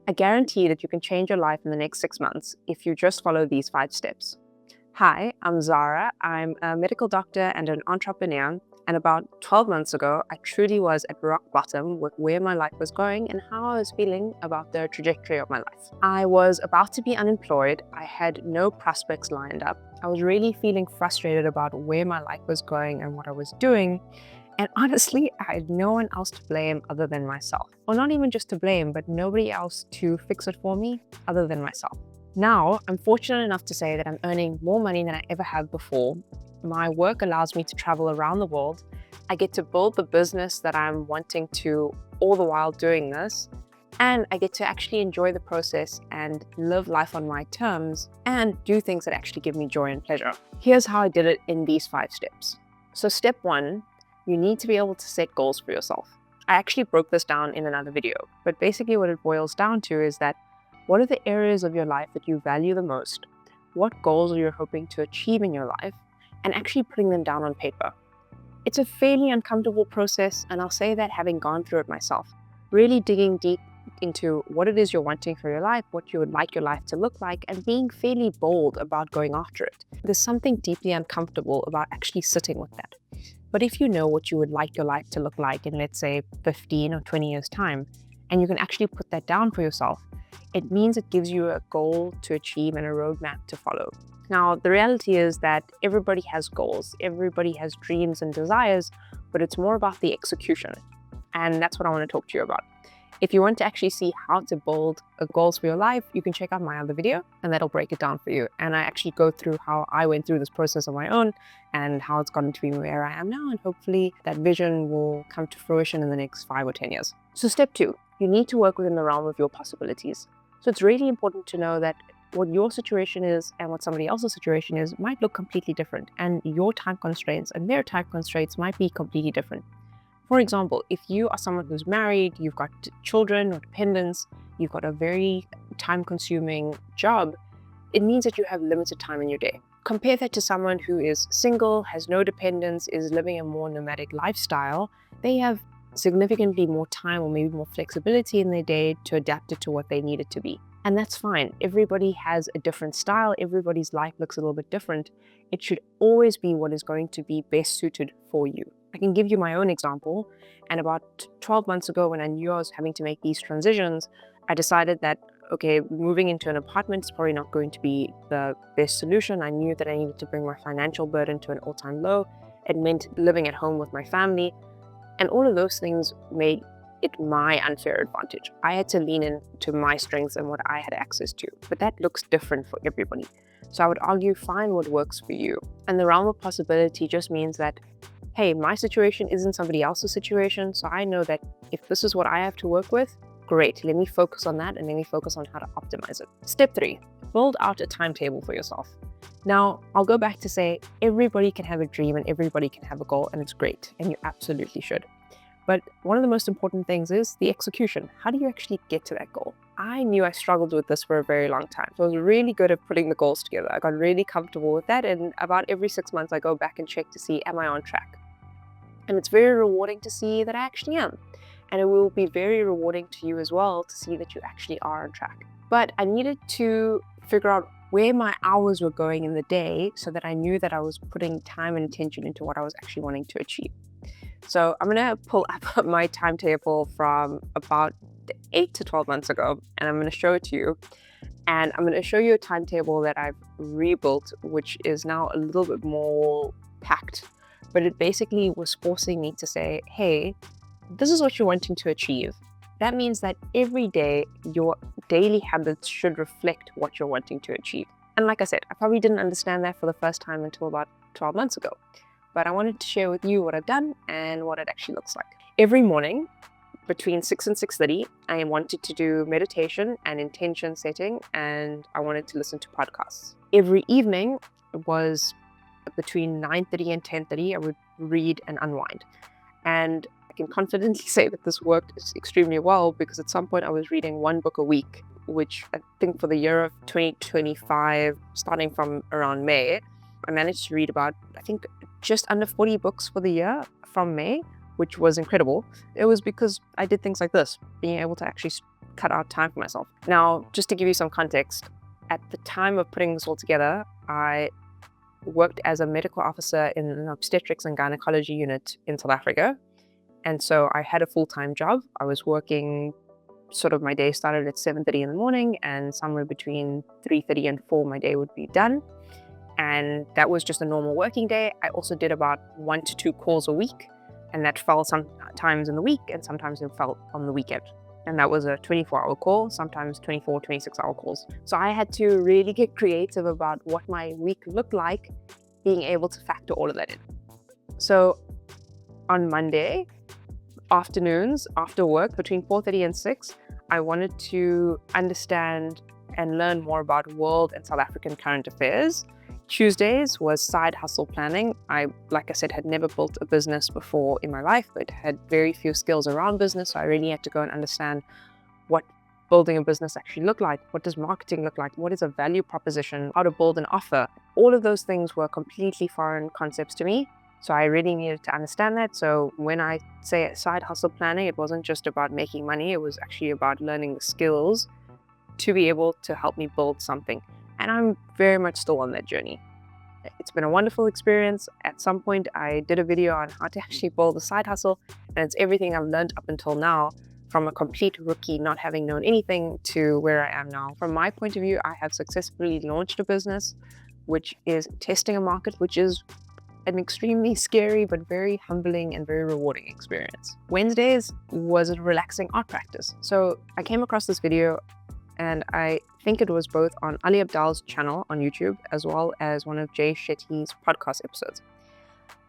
I guarantee that you can change your life in the next 6 months if you just follow these 5 steps. Hi, I'm Zahra. I'm a medical doctor and an entrepreneur. And about 12 months ago, I truly was at rock bottom with where my life was going and how I was feeling about the trajectory of my life. I was about to be unemployed. I had no prospects lined up. I was really feeling frustrated about where my life was going and what I was doing. And honestly, I had no one else to blame other than myself. Or not even just to blame, but nobody else to fix it for me other than myself. Now, I'm fortunate enough to say that I'm earning more money than I ever have before. My work allows me to travel around the world. I get to build the business that I'm wanting to all the while doing this. And I get to actually enjoy the process and live life on my terms and do things that actually give me joy and pleasure. Here's how I did it in these 5 steps. So step 1, you need to be able to set goals for yourself. I actually broke this down in another video, but basically what it boils down to is that what are the areas of your life that you value the most? What goals are you hoping to achieve in your life? And actually putting them down on paper. It's a fairly uncomfortable process, and I'll say that having gone through it myself. Really digging deep into what it is you're wanting for your life, what you would like your life to look like, and being fairly bold about going after it. There's something deeply uncomfortable about actually sitting with that. But if you know what you would like your life to look like in, let's say, 15 or 20 years' time, and you can actually put that down for yourself, it means it gives you a goal to achieve and a roadmap to follow. Now, the reality is that everybody has goals, everybody has dreams and desires, but it's more about the execution. And that's what I want to talk to you about. If you want to actually see how to build goals for your life, you can check out my other video and that'll break it down for you. And I actually go through how I went through this process on my own and how it's gotten to be where I am now. And hopefully that vision will come to fruition in the next 5 or 10 years. So step 2, you need to work within the realm of your possibilities. So it's really important to know that what your situation is and what somebody else's situation is might look completely different, and your time constraints and their time constraints might be completely different. For example, if you are someone who's married, you've got children or dependents, you've got a very time-consuming job, it means that you have limited time in your day. Compare that to someone who is single, has no dependents, is living a more nomadic lifestyle. They have significantly more time or maybe more flexibility in their day to adapt it to what they need it to be. And that's fine. Everybody has a different style. Everybody's life looks a little bit different. It should always be what is going to be best suited for you. I can give you my own example. And about 12 months ago, when I knew I was having to make these transitions, I decided that, okay, moving into an apartment is probably not going to be the best solution. I knew that I needed to bring my financial burden to an all-time low. It meant living at home with my family. And all of those things made it my unfair advantage. I had to lean into my strengths and what I had access to, but that looks different for everybody. So I would argue, find what works for you. And the realm of possibility just means that, hey, my situation isn't somebody else's situation, so I know that if this is what I have to work with, great, let me focus on that and let me focus on how to optimize it. Step 3, build out a timetable for yourself. Now, I'll go back to say everybody can have a dream and everybody can have a goal, and it's great, and you absolutely should. But one of the most important things is the execution. How do you actually get to that goal? I knew I struggled with this for a very long time. So I was really good at putting the goals together. I got really comfortable with that. And about every 6 months, I go back and check to see, am I on track? And it's very rewarding to see that I actually am. And it will be very rewarding to you as well to see that you actually are on track. But I needed to figure out where my hours were going in the day so that I knew that I was putting time and attention into what I was actually wanting to achieve. So I'm going to pull up my timetable from about 8 to 12 months ago, and I'm going to show it to you. And I'm going to show you a timetable that I've rebuilt, which is now a little bit more packed. But it basically was forcing me to say, hey, this is what you're wanting to achieve. That means that every day, your daily habits should reflect what you're wanting to achieve. And like I said, I probably didn't understand that for the first time until about 12 months ago. But I wanted to share with you what I've done and what it actually looks like. Every morning between 6 and 6:30, I wanted to do meditation and intention setting, and I wanted to listen to podcasts. Every evening was between 9:30 and 10:30, I would read and unwind. And I can confidently say that this worked extremely well because at some point I was reading 1 book a week, which I think for the year of 2025, starting from around May, I managed to read about, I think, just under 40 books for the year from May, which was incredible. It was because I did things like this, being able to actually cut out time for myself. Now, just to give you some context, at the time of putting this all together, I worked as a medical officer in an obstetrics and gynecology unit in South Africa. And so I had a full-time job. I was working, sort of my day started at 7:30 in the morning, and somewhere between 3:30 and 4 my day would be done. And that was just a normal working day. I also did about 1 to 2 calls a week, and that fell sometimes in the week and sometimes it fell on the weekend. And that was a 24-hour call, sometimes 24, 26-hour calls. So I had to really get creative about what my week looked like, being able to factor all of that in. So on Monday afternoons after work between 4:30 and 6, I wanted to understand and learn more about world and South African current affairs. Tuesdays was side hustle planning. I, like I said, had never built a business before in my life, but had very few skills around business. So I really had to go and understand what building a business actually looked like. What does marketing look like? What is a value proposition? How to build an offer? All of those things were completely foreign concepts to me. So I really needed to understand that. So when I say side hustle planning, it wasn't just about making money. It was actually about learning the skills to be able to help me build something. And I'm very much still on that journey. It's been a wonderful experience. At some point, I did a video on how to actually build a side hustle, and it's everything I've learned up until now, from a complete rookie, not having known anything, to where I am now. From my point of view, I have successfully launched a business, which is testing a market, which is an extremely scary but very humbling and very rewarding experience. Wednesdays was a relaxing art practice. So I came across this video, and I think it was both on Ali Abdaal's channel on YouTube as well as one of Jay Shetty's podcast episodes.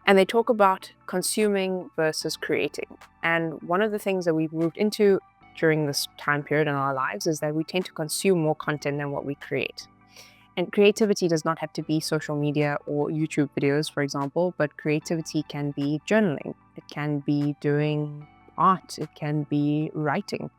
And they talk about consuming versus creating. And one of the things that we've moved into during this time period in our lives is that we tend to consume more content than what we create. And creativity does not have to be social media or YouTube videos, for example, but creativity can be journaling. It can be doing art. It can be writing.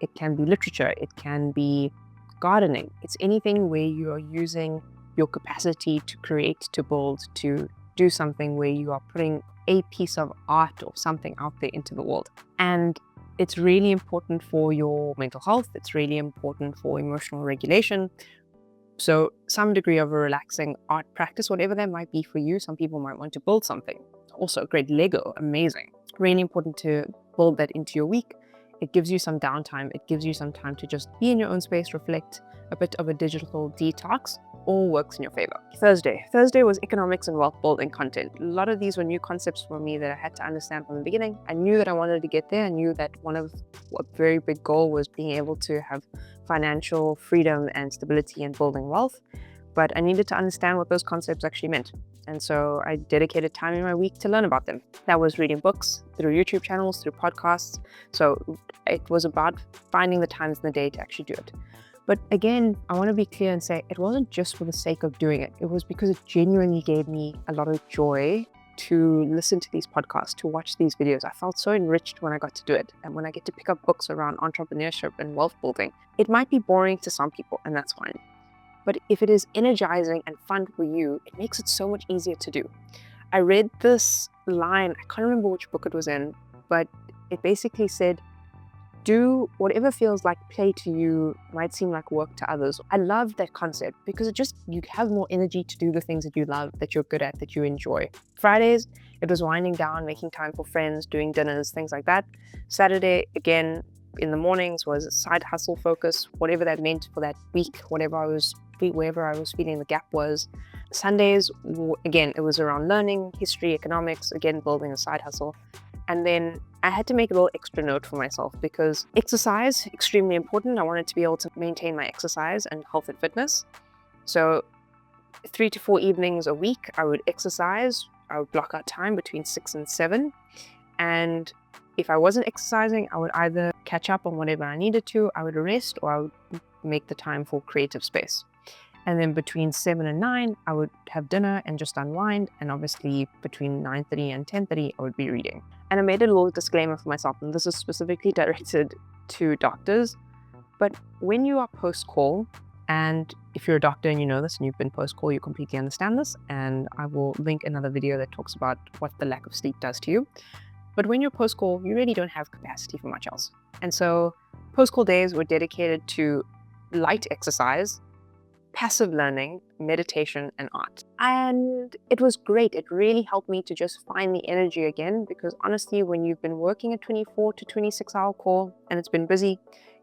It can be literature. It can be gardening. It's anything where you are using your capacity to create, to build, to do something where you are putting a piece of art or something out there into the world. And it's really important for your mental health. It's really important for emotional regulation. So some degree of a relaxing art practice, whatever that might be for you. Some people might want to build something. Also, great Lego, amazing. Really important to build that into your week. It gives you some downtime. It gives you some time to just be in your own space, reflect, a bit of a digital detox. All works in your favor. Thursday was economics and wealth building content. A lot of these were new concepts for me that I had to understand from the beginning. I knew that I wanted to get there. I knew that a very big goal was being able to have financial freedom and stability and building wealth. But I needed to understand what those concepts actually meant. And so I dedicated time in my week to learn about them. That was reading books, through YouTube channels, through podcasts. So it was about finding the times in the day to actually do it. But again, I want to be clear and say it wasn't just for the sake of doing it. It was because it genuinely gave me a lot of joy to listen to these podcasts, to watch these videos. I felt so enriched when I got to do it. And when I get to pick up books around entrepreneurship and wealth building, it might be boring to some people, and that's fine. But if it is energizing and fun for you, it makes it so much easier to do. I read this line, I can't remember which book it was in, but it basically said, do whatever feels like play to you might seem like work to others. I love that concept because you have more energy to do the things that you love, that you're good at, that you enjoy. Fridays, it was winding down, making time for friends, doing dinners, things like that. Saturday, again, in the mornings was side hustle focus, whatever that meant for that week, wherever I was feeling the gap was. Sundays, again, it was around learning, history, economics, again, building a side hustle. And then I had to make a little extra note for myself because exercise, extremely important. I wanted to be able to maintain my exercise and health and fitness. So 3 to 4 evenings a week, I would exercise. I would block out time between 6 and 7. And if I wasn't exercising, I would either catch up on whatever I needed to, I would rest, or I would make the time for creative space. And then between 7 and 9, I would have dinner and just unwind. And obviously between 9:30 and 10:30, I would be reading. And I made a little disclaimer for myself, and this is specifically directed to doctors. But when you are post-call, and if you're a doctor and you know this and you've been post-call, you completely understand this. And I will link another video that talks about what the lack of sleep does to you. But when you're post-call, you really don't have capacity for much else. And so Post-call days were dedicated to light exercise, passive learning, meditation, and art. And it was great. It really helped me to just find the energy again, because honestly, when you've been working a 24 to 26-hour call and it's been busy,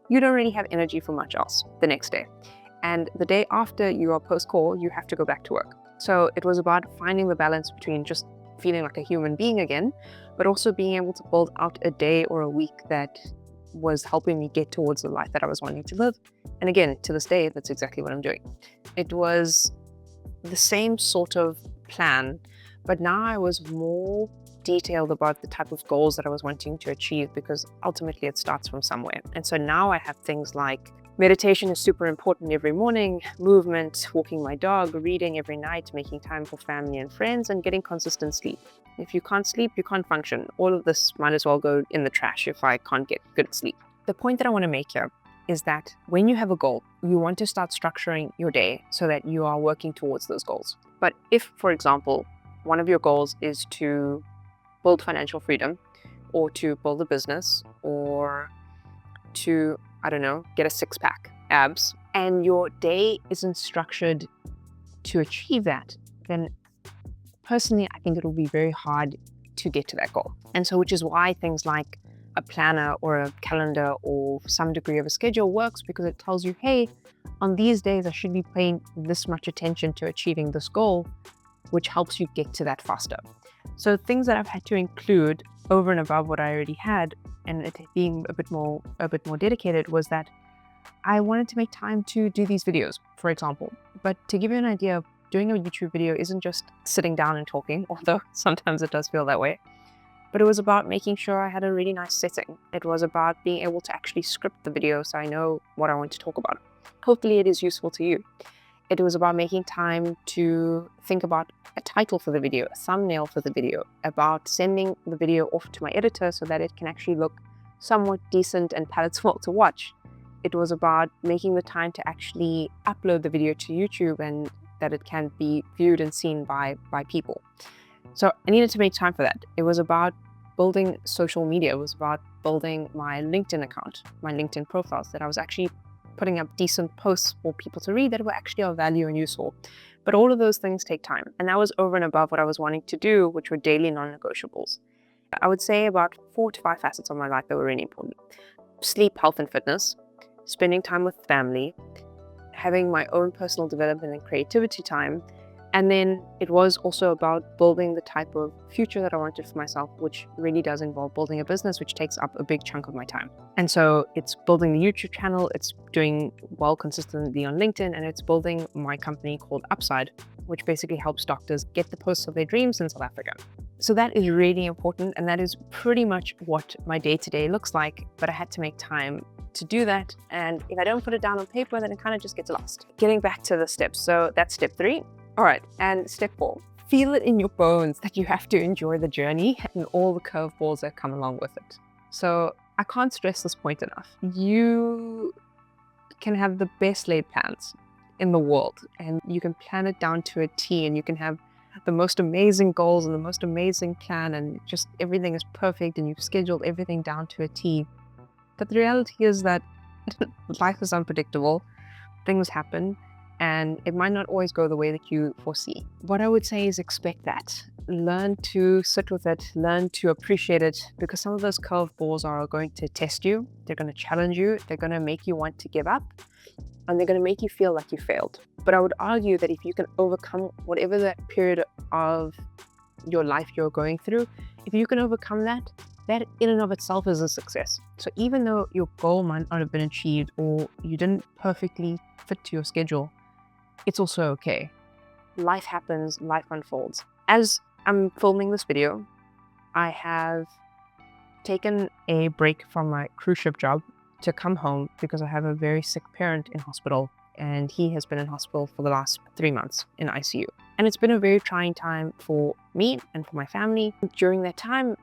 you don't really have energy for much else the next day. And the day after you are post-call, you have to go back to work. So it was about finding the balance between just feeling like a human being again, but also being able to build out a day or a week that was helping me get towards the life that I was wanting to live. And again, to this day, that's exactly what I'm doing. It was the same sort of plan, but now I was more detailed about the type of goals that I was wanting to achieve, because ultimately it starts from somewhere. And so now I have things like meditation is super important every morning, movement, walking my dog, reading every night, making time for family and friends, and getting consistent sleep. If you can't sleep, you can't function. All of this might as well go in the trash if I can't get good sleep. The point that I want to make here is that when you have a goal, you want to start structuring your day so that you are working towards those goals. But if, for example, one of your goals is to build financial freedom, or to build a business, or to, I don't know, get a six-pack, abs, and your day isn't structured to achieve that, then personally, I think it'll be very hard to get to that goal. And so, which is why things like a planner or a calendar or some degree of a schedule works, because it tells you, hey, on these days, I should be paying this much attention to achieving this goal, which helps you get to that faster. So things that I've had to include over and above what I already had, and it being a bit more dedicated, was that I wanted to make time to do these videos, for example. But to give you an idea, doing a YouTube video isn't just sitting down and talking, although sometimes it does feel that way. But it was about making sure I had a really nice setting. It was about being able to actually script the video so I know what I want to talk about. Hopefully it is useful to you. It was about making time to think about a title for the video, a thumbnail for the video, about sending the video off to my editor so that it can actually look somewhat decent and palatable to watch. It was about making the time to actually upload the video to YouTube and that it can be viewed and seen by people. So I needed to make time for that. It was about building social media. It was about building my LinkedIn account, my LinkedIn profiles, that I was actually putting up decent posts for people to read that were actually of value and useful. But all of those things take time. And that was over and above what I was wanting to do, which were daily non-negotiables. I would say about 4 to 5 facets of my life that were really important. Sleep, health, and fitness, spending time with family, having my own personal development and creativity time. And then it was also about building the type of future that I wanted for myself, which really does involve building a business, which takes up a big chunk of my time. And so it's building the YouTube channel, it's doing well consistently on LinkedIn, and it's building my company called Upside, which basically helps doctors get the posts of their dreams in South Africa. So that is really important, and that is pretty much what my day-to-day looks like, but I had to make time to do that. And if I don't put it down on paper, then it kind of just gets lost. Getting back to the steps. So that's step 3. All right, and step 4, feel it in your bones that you have to enjoy the journey and all the curveballs that come along with it. So I can't stress this point enough. You can have the best laid plans in the world, and you can plan it down to a T, and you can have the most amazing goals and the most amazing plan, and just everything is perfect, and you've scheduled everything down to a T. But the reality is that life is unpredictable, things happen, and it might not always go the way that you foresee. What I would say is expect that. Learn to sit with it, learn to appreciate it, because some of those curveballs are going to test you, they're going to challenge you, they're going to make you want to give up, and they're going to make you feel like you failed. But I would argue that if you can overcome whatever that period of your life you're going through, if you can overcome that, that in and of itself is a success. So even though your goal might not have been achieved or you didn't perfectly fit to your schedule, it's also okay. Life happens, life unfolds. As I'm filming this video, I have taken a break from my cruise ship job to come home because I have a very sick parent in hospital, and he has been in hospital for the last 3 months in ICU. And it's been a very trying time for me and for my family. During that time,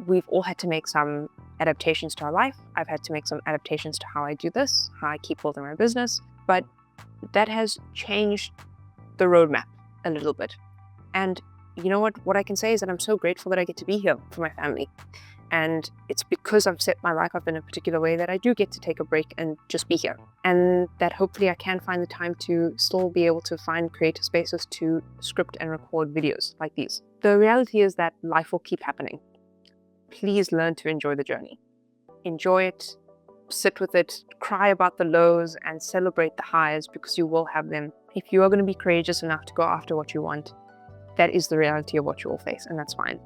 we've all had to make some adaptations to our life. I've had to make some adaptations to how I do this, how I keep building my business, but that has changed the roadmap a little bit. And you know what I can say is that I'm so grateful that I get to be here for my family. And it's because I've set my life up in a particular way that I do get to take a break and just be here. And that hopefully I can find the time to still be able to find creative spaces to script and record videos like these. The reality is that life will keep happening. Please learn to enjoy the journey. Enjoy it, sit with it, cry about the lows, and celebrate the highs, because you will have them. If you are going to be courageous enough to go after what you want, that is the reality of what you will face, and that's fine.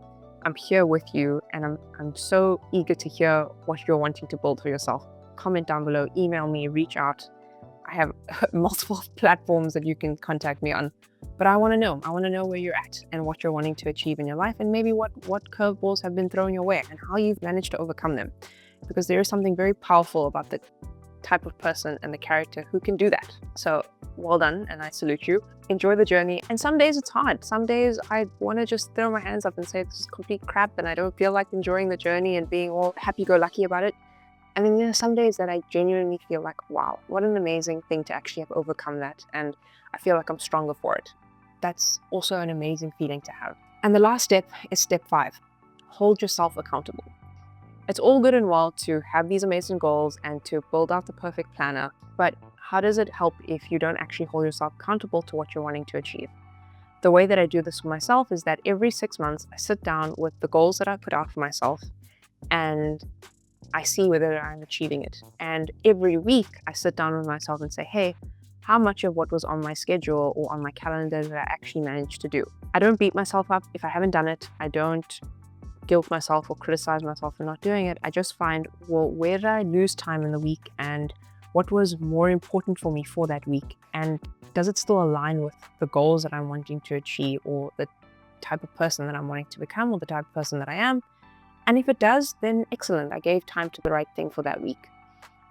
I'm here with you, and I'm so eager to hear what you're wanting to build for yourself. Comment down below, email me, reach out. I have multiple platforms that you can contact me on, but I want to know. I want to know where you're at and what you're wanting to achieve in your life, and maybe what curveballs have been thrown your way and how you've managed to overcome them. Because there is something very powerful about the type of person and the character who can do that. So well done, and I salute you. Enjoy the journey. And some days it's hard. Some days I want to just throw my hands up and say this is complete crap and I don't feel like enjoying the journey and being all happy-go-lucky about it. And then there are some days that I genuinely feel like, wow, what an amazing thing to actually have overcome that, and I feel like I'm stronger for it. That's also an amazing feeling to have. And the last step is step 5. Hold yourself accountable. It's all good and well to have these amazing goals and to build out the perfect planner, but how does it help if you don't actually hold yourself accountable to what you're wanting to achieve? The way that I do this for myself is that every 6 months, I sit down with the goals that I put out for myself and I see whether I'm achieving it. And every week I sit down with myself and say, hey, how much of what was on my schedule or on my calendar did I actually manage to do? I don't beat myself up if I haven't done it. I don't guilt myself or criticize myself for not doing it. I just find, well, where did I lose time in the week, and what was more important for me for that week? And does it still align with the goals that I'm wanting to achieve, or the type of person that I'm wanting to become, or the type of person that I am? And if it does, then excellent. I gave time to the right thing for that week.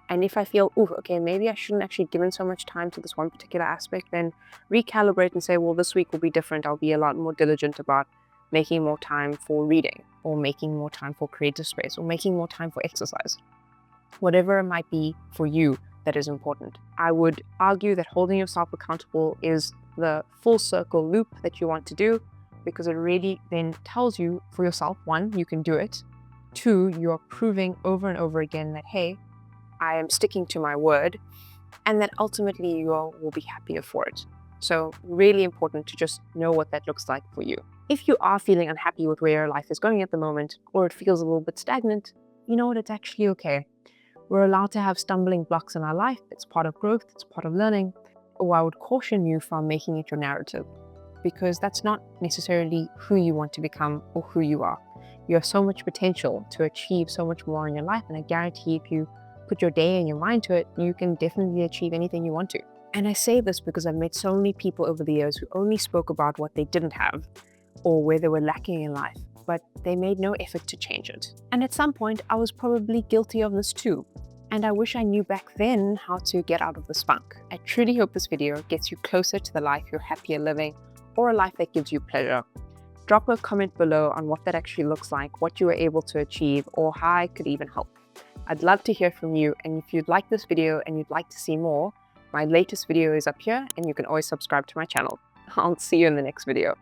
And if I feel, ooh, okay, maybe I shouldn't actually given so much time to this one particular aspect, then recalibrate and say, well, this week will be different. I'll be a lot more diligent about making more time for reading, or making more time for creative space, or making more time for exercise. Whatever it might be for you that is important. I would argue that holding yourself accountable is the full circle loop that you want to do, because it really then tells you for yourself, 1, you can do it. 2, you're proving over and over again that, hey, I am sticking to my word, and that ultimately you will be happier for it. So really important to just know what that looks like for you. If you are feeling unhappy with where your life is going at the moment, or it feels a little bit stagnant, you know what, it's actually okay. We're allowed to have stumbling blocks in our life. It's part of growth, it's part of learning. Or I would caution you from making it your narrative, because that's not necessarily who you want to become or who you are. You have so much potential to achieve so much more in your life, and I guarantee if you put your day and your mind to it, you can definitely achieve anything you want to. And I say this because I've met so many people over the years who only spoke about what they didn't have or where they were lacking in life, but they made no effort to change it. And at some point, I was probably guilty of this too. And I wish I knew back then how to get out of the spunk. I truly hope this video gets you closer to the life you're happier living, or a life that gives you pleasure. Drop a comment below on what that actually looks like, what you were able to achieve, or how I could even help. I'd love to hear from you, and if you'd like this video and you'd like to see more, my latest video is up here and you can always subscribe to my channel. I'll see you in the next video.